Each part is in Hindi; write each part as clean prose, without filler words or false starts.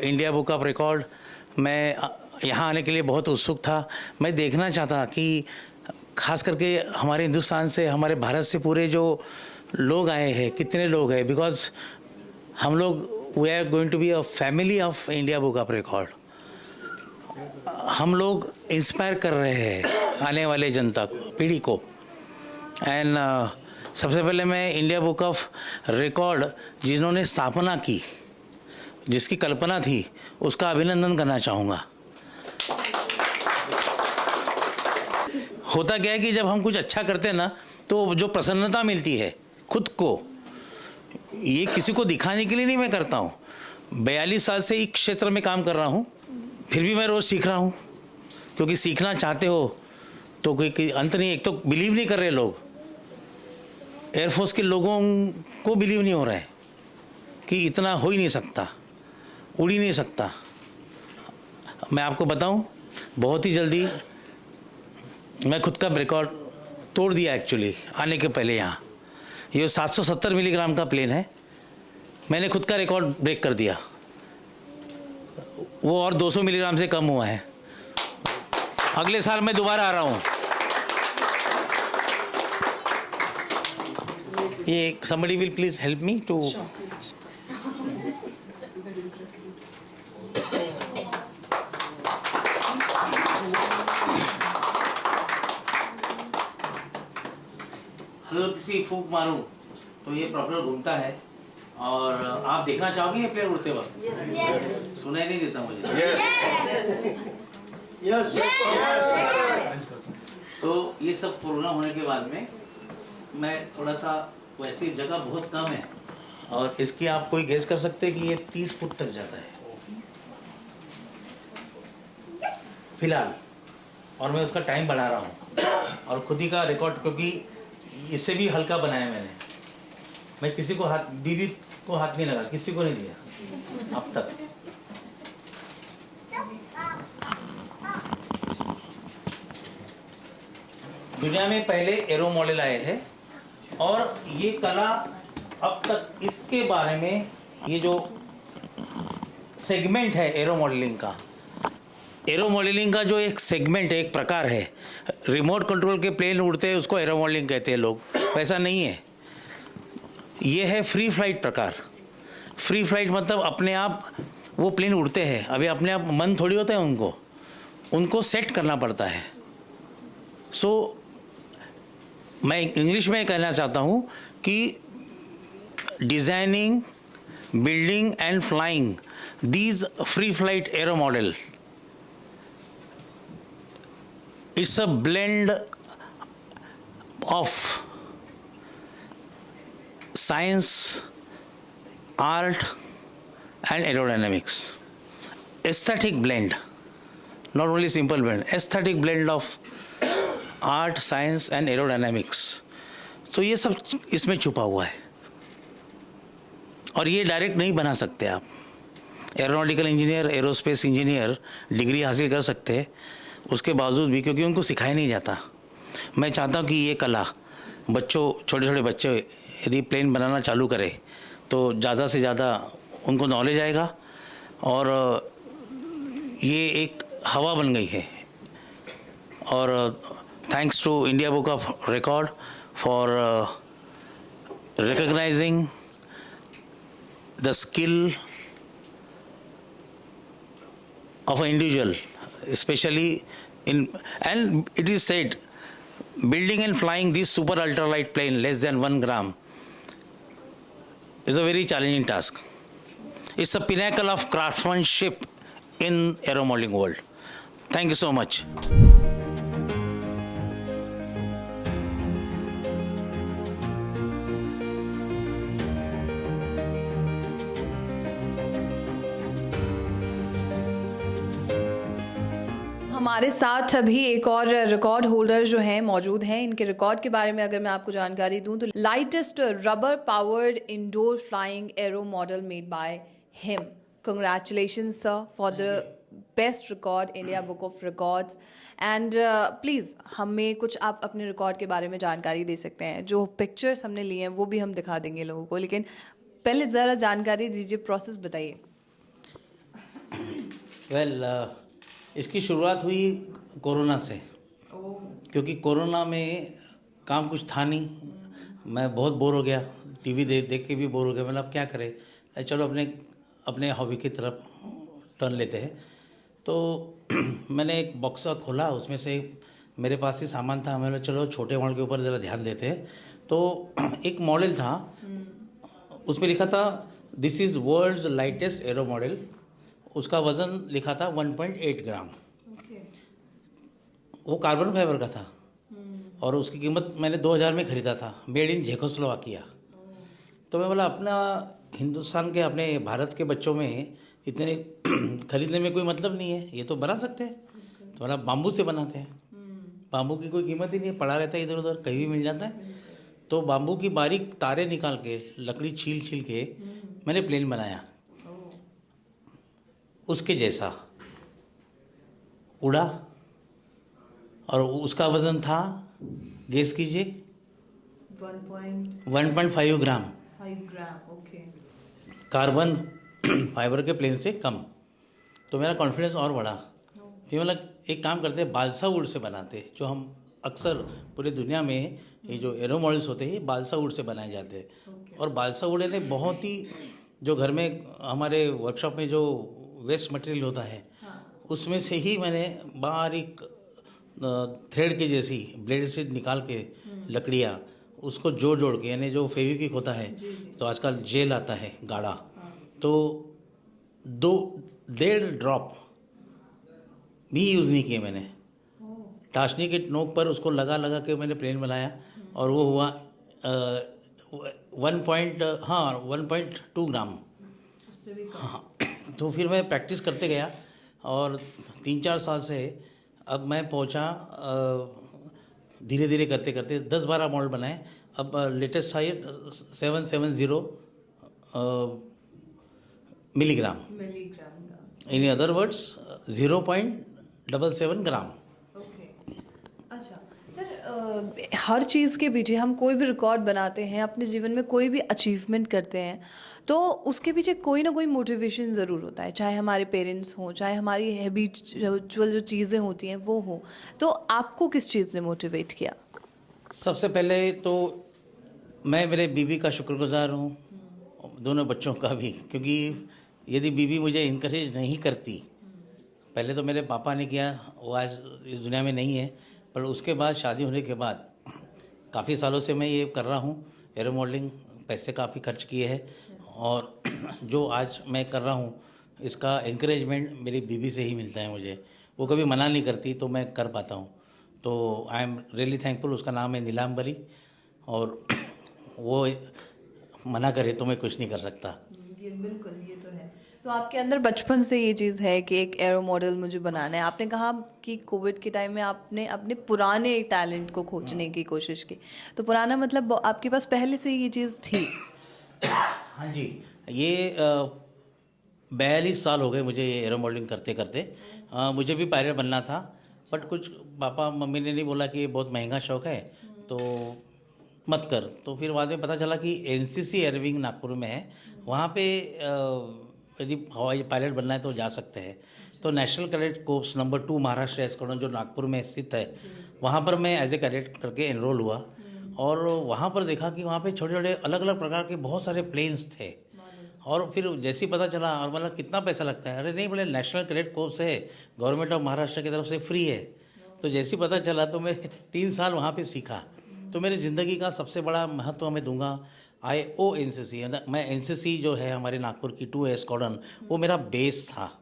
इंडिया बुक ऑफ रिकॉर्ड, मैं यहाँ आने के लिए बहुत उत्सुक था। मैं देखना चाहता कि खास करके हमारे हिंदुस्तान से, हमारे भारत से पूरे जो लोग आए हैं, कितने लोग हैं, बिकॉज हम लोग we are going to be a family of India book of record. हम लोग इंस्पायर कर रहे हैं आने वाले जनता को, पीढ़ी को। एंड सबसे पहले मैं इंडिया बुक ऑफ रिकॉर्ड जिन्होंने स्थापना की, जिसकी कल्पना थी, उसका अभिनंदन करना चाहूँगा। होता क्या है कि जब हम कुछ अच्छा करते हैं ना, तो जो प्रसन्नता मिलती है खुद को, ये किसी को दिखाने के लिए नहीं मैं करता हूँ। 42 साल से एक क्षेत्र में काम कर रहा हूँ, फिर भी मैं रोज़ सीख रहा हूँ, क्योंकि सीखना चाहते हो तो कोई अंत नहीं। एक तो बिलीव नहीं कर रहे लोग, एयरफोर्स के लोगों को बिलीव नहीं हो रहा है कि इतना हो ही नहीं सकता, उड़ ही नहीं सकता। मैं आपको बताऊं, बहुत ही जल्दी मैं खुद का रिकॉर्ड तोड़ दिया एक्चुअली आने के पहले। यहाँ ये 770 मिलीग्राम का प्लेन है, मैंने खुद का रिकॉर्ड ब्रेक कर दिया। वो और 200 मिलीग्राम से कम हुआ है। अगले साल मैं दोबारा आ रहा हूँ। ये somebody will please help me to अगर किसी फूंक मारूं तो ये प्रॉपेलर घूमता है। और आप देखना चाहोगे ये प्लेन उड़ते वक्त? yes. सुनाई नहीं देता मुझे? yes. yes. तो ये सब प्रोग्राम होने के बाद में मैं थोड़ा सा, वैसी जगह बहुत कम है और इसकी आप कोई गेस कर सकते हैं कि ये 30 फुट तक जाता है फिलहाल। और मैं उसका टाइम बढ़ा रहा हूँ और खुद ही का रिकॉर्ड, क्योंकि इससे भी हल्का बनाया मैंने। मैं किसी को हाथ, बीवी को हाथ नहीं लगा, किसी को नहीं दिया अब तक। दुनिया में पहले एरो मॉडल आए हैं और ये कला अब तक, इसके बारे में ये जो सेगमेंट है एरो मॉडलिंग का, एरो मॉडलिंग का जो एक सेगमेंट है, एक प्रकार है, रिमोट कंट्रोल के प्लेन उड़ते हैं उसको एरो मॉडलिंग कहते हैं लोग, वैसा नहीं है। ये है फ्री फ्लाइट प्रकार। फ्री फ्लाइट मतलब अपने आप वो प्लेन उड़ते हैं, अभी अपने आप मन थोड़ी होता है उनको सेट करना पड़ता है। सो मैं इंग्लिश में कहना चाहता हूँ कि designing, building and flying these free flight arrow model, it's a blend of science, art and aerodynamics. Aesthetic blend, not only simple blend, aesthetic blend of art, science and aerodynamics. So ये सब इसमें छुपा हुआ है और ये डायरेक्ट नहीं बना सकते आप। Aeronautical engineer, aerospace engineer degree हासिल कर सकते हैं, उसके बावजूद भी, क्योंकि उनको सिखाया नहीं जाता। मैं चाहता हूँ कि ये कला बच्चों, छोटे छोटे बच्चे यदि प्लेन बनाना चालू करें तो ज़्यादा से ज़्यादा उनको नॉलेज आएगा और ये एक हवा बन गई है। और thanks to India book of record for recognising the skill of an individual, especially in, and it is said, building and flying this super ultralight plane less than 1 gram is a very challenging task. It's a pinnacle of craftsmanship in aero modeling world. Thank you so much. हमारे साथ अभी एक और रिकॉर्ड होल्डर जो हैं मौजूद हैं। इनके रिकॉर्ड के बारे में अगर मैं आपको जानकारी दूं तो lightest rubber powered indoor flying arrow model made by him. Congratulations sir for the best record India book of records. And please हमें कुछ आप अपने रिकॉर्ड के बारे में जानकारी दे सकते हैं। जो पिक्चर्स हमने लिए हैं वो भी हम दिखा देंगे लोगों को, लेकिन पहले ज़रा जानकारी दीजिए, प्रोसेस बताइए। वेल इसकी शुरुआत हुई कोरोना से, क्योंकि कोरोना में काम कुछ था नहीं, मैं बहुत बोर हो गया, टीवी देख देख के भी बोर हो गया। मतलब क्या करें, चलो अपने अपने हॉबी की तरफ टर्न लेते हैं। तो मैंने एक बॉक्स खोला, उसमें से मेरे पास ही सामान था, मैंने चलो छोटे मॉडल के ऊपर ज़रा ध्यान देते हैं। तो एक मॉडल था, उसमें लिखा था this is world's lightest aero model. उसका वज़न लिखा था 1.8 ग्राम। वो कार्बन फाइबर का था और उसकी कीमत मैंने 2000 में ख़रीदा था, मेड इन चेकोस्लोवाकिया। तो मैं बोला अपना हिंदुस्तान के, अपने भारत के बच्चों में इतने खरीदने में कोई मतलब नहीं है, ये तो बना सकते हैं। तो बोला बाम्बू से बनाते हैं, बाम्बू की कोई कीमत ही नहीं है, पड़ा रहता है इधर उधर, कहीं भी मिल जाता है। तो बाम्बू की बारीक तारे निकाल के, लकड़ी छील छील के मैंने प्लेन बनाया, उसके जैसा उड़ा। और उसका वज़न था, गेस कीजिए, 1.5 ग्राम। कार्बन फाइबर के प्लेन से कम। तो मेरा कॉन्फिडेंस और बढ़ा। फिर मतलब एक काम करते हैं, बालसा वुड से बनाते, जो हम अक्सर पूरे दुनिया में ये जो एरो मॉडल्स होते हैं बालसा वुड से बनाए जाते हैं। और बालसा वुड ने बहुत ही, जो घर में हमारे वर्कशॉप में जो वेस्ट मटेरियल होता है, उसमें से ही मैंने बारीक थ्रेड के जैसी ब्लेड से निकाल के लकड़ियाँ, उसको जोड़ जोड़ के, यानी जो फेविक्विक होता है, तो आजकल जेल आता है गाढ़ा, तो 1.5 ड्रॉप भी यूज़ नहीं किए मैंने। टाशनी के नोक पर उसको लगा लगा के मैंने प्लेन बनाया और वो हुआ 1.2 ग्राम। हाँ, तो फिर मैं प्रैक्टिस करते गया और 3-4 साल से अब मैं पहुंचा, धीरे धीरे करते करते 10-12 मॉडल बनाए। अब लेटेस्ट है 770 मिलीग्राम, इन अदर वर्ड्स 0.77 ग्राम। अच्छा सर, हर चीज़ के पीछे हम कोई भी रिकॉर्ड बनाते हैं, अपने जीवन में कोई भी अचीवमेंट करते हैं, तो उसके पीछे कोई ना कोई मोटिवेशन ज़रूर होता है, चाहे हमारे पेरेंट्स हों, चाहे हमारी हैबिचुअल जो चीज़ें होती हैं वो हो। तो आपको किस चीज़ ने मोटिवेट किया? सबसे पहले तो मैं मेरे बीवी का शुक्रगुजार हूँ, दोनों बच्चों का भी, क्योंकि यदि बीवी मुझे इनकरेज नहीं करती, पहले तो मेरे पापा ने किया, वो आज इस दुनिया में नहीं है, पर उसके बाद शादी होने के बाद काफ़ी सालों से मैं ये कर रहा हूँ एरो मॉडलिंग, पैसे काफ़ी खर्च किए हैं और जो आज मैं कर रहा हूँ इसका एनकरेजमेंट मेरी बीवी से ही मिलता है मुझे। वो कभी मना नहीं करती तो मैं कर पाता हूँ, तो आई एम रियली थैंकफुल। उसका नाम है नीलाम्बरी और वो मना करे तो मैं कुछ नहीं कर सकता। ये बिल्कुल, ये तो है। तो आपके अंदर बचपन से ये चीज़ है कि एक एरो मॉडल मुझे बनाना है। आपने कहा कि कोविड के टाइम में आपने अपने पुराने टैलेंट को खोजने की कोशिश की, तो पुराना मतलब आपके पास पहले से ये चीज़ थी? हाँ जी, ये 42 साल हो गए मुझे ये एरो मॉडलिंग करते करते। मुझे भी पायलट बनना था, बट कुछ पापा मम्मी ने नहीं बोला कि ये बहुत महंगा शौक़ है तो मत कर। तो फिर बाद में पता चला कि एनसीसी एयरविंग नागपुर में है, वहाँ पे यदि हवाई पायलट बनना है तो जा सकते हैं। तो national cadet course number 2 Maharashtra squadron जो नागपुर में स्थित है, वहाँ पर मैं एज ए कैडेट करके एनरोल हुआ और वहाँ पर देखा कि वहाँ पे छोटे छोटे अलग अलग प्रकार के बहुत सारे प्लेन्स थे। और फिर जैसे ही पता चला और मतलब कितना पैसा लगता है, अरे नहीं बोले नेशनल कैडेट कोर्स है, गवर्नमेंट ऑफ महाराष्ट्र की तरफ से फ्री है। तो जैसे ही पता चला तो मैं 3 साल वहाँ पे सीखा। तो मेरी ज़िंदगी का सबसे बड़ा महत्व मैं दूंगा IONCC। मैं NCC जो है हमारे नागपुर की 2 स्क्वाड्रन, वो मेरा बेस था।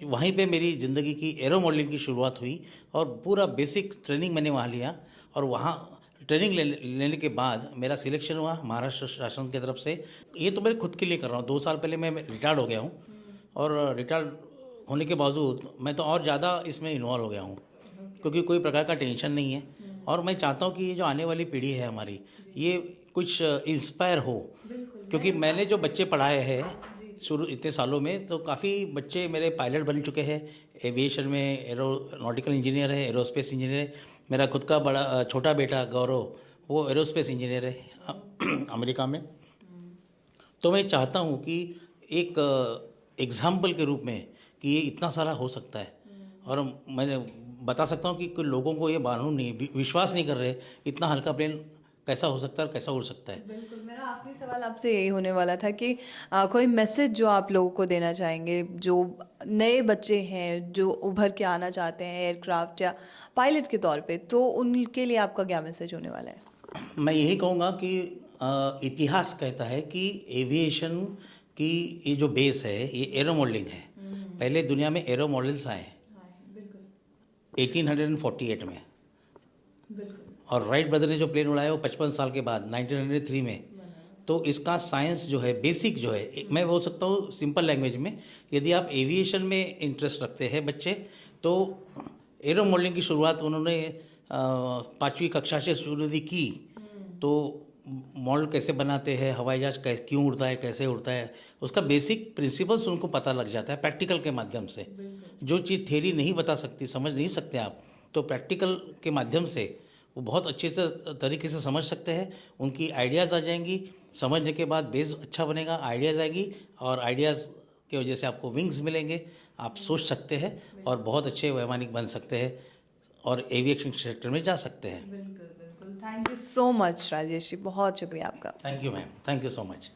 वहीं पे मेरी ज़िंदगी की एरो मॉडलिंग की शुरुआत हुई और पूरा बेसिक ट्रेनिंग मैंने वहाँ लिया और वहाँ ट्रेनिंग लेने के बाद मेरा सिलेक्शन हुआ महाराष्ट्र शासन की तरफ से। ये तो मैं खुद के लिए कर रहा हूँ। 2 साल पहले मैं रिटायर्ड हो गया हूँ और रिटायर्ड होने के बावजूद मैं तो और ज़्यादा इसमें इन्वॉल्व हो गया हूँ, क्योंकि कोई प्रकार का टेंशन नहीं है और मैं चाहता हूँ कि ये जो आने वाली पीढ़ी है हमारी, ये कुछ इंस्पायर हो। क्योंकि मैंने जो बच्चे पढ़ाए हैं शुरू इतने सालों में, तो काफ़ी बच्चे मेरे पायलट बन चुके हैं, एविएशन में एरोनॉटिकल इंजीनियर है, एरोस्पेस इंजीनियर है। मेरा खुद का बड़ा छोटा बेटा गौरव, वो एरोस्पेस इंजीनियर है अमेरिका में। तो मैं चाहता हूँ कि एक एग्जाम्पल के रूप में कि ये इतना सारा हो सकता है। और मैंने बता सकता हूँ कि कुछ लोगों को ये मालूम नहीं, विश्वास नहीं कर रहे इतना हल्का प्लेन कैसा हो सकता है और कैसा उड़ सकता है। बिल्कुल, मेरा आखिरी सवाल आपसे यही होने वाला था कि कोई मैसेज जो आप लोगों को देना चाहेंगे, जो नए बच्चे हैं जो उभर के आना चाहते हैं एयरक्राफ्ट या पायलट के तौर पे, तो उनके लिए आपका क्या मैसेज होने वाला है? मैं यही कहूँगा कि इतिहास कहता है कि एविएशन की ये जो बेस है ये एरो मॉडलिंग है। पहले दुनिया में एरो मॉडल्स आए बिल्कुल 1848 में, बिल्कुल और राइट ब्रदर ने जो प्लेन उड़ाया वो 55 साल के बाद 1903 में। तो इसका साइंस जो है, बेसिक जो है, मैं बोल सकता हूँ सिंपल लैंग्वेज में, यदि आप एविएशन में इंटरेस्ट रखते हैं बच्चे, तो एरो मॉडलिंग की शुरुआत उन्होंने 5वीं कक्षा से शुरू यदि की, तो मॉडल कैसे बनाते हैं, हवाई जहाज क्यों उड़ता है, कैसे उड़ता है, उसका बेसिक प्रिंसिपल्स उनको पता लग जाता है प्रैक्टिकल के माध्यम से। जो चीज़ थ्योरी नहीं बता सकती, समझ नहीं सकते आप, तो प्रैक्टिकल के माध्यम से वो बहुत अच्छे से तरीके से समझ सकते हैं। उनकी आइडियाज़ आ जाएंगी, समझने के बाद बेस अच्छा बनेगा, आइडियाज़ आएगी, और आइडियाज़ की वजह से आपको विंग्स मिलेंगे, आप सोच सकते हैं और बहुत अच्छे वैमानिक बन सकते हैं और एविएशन सेक्टर में जा सकते हैं। बिल्कुल बिल्कुल, thank you so much Rajesh ji, बहुत शुक्रिया आपका। Thank you ma'am, thank you so much.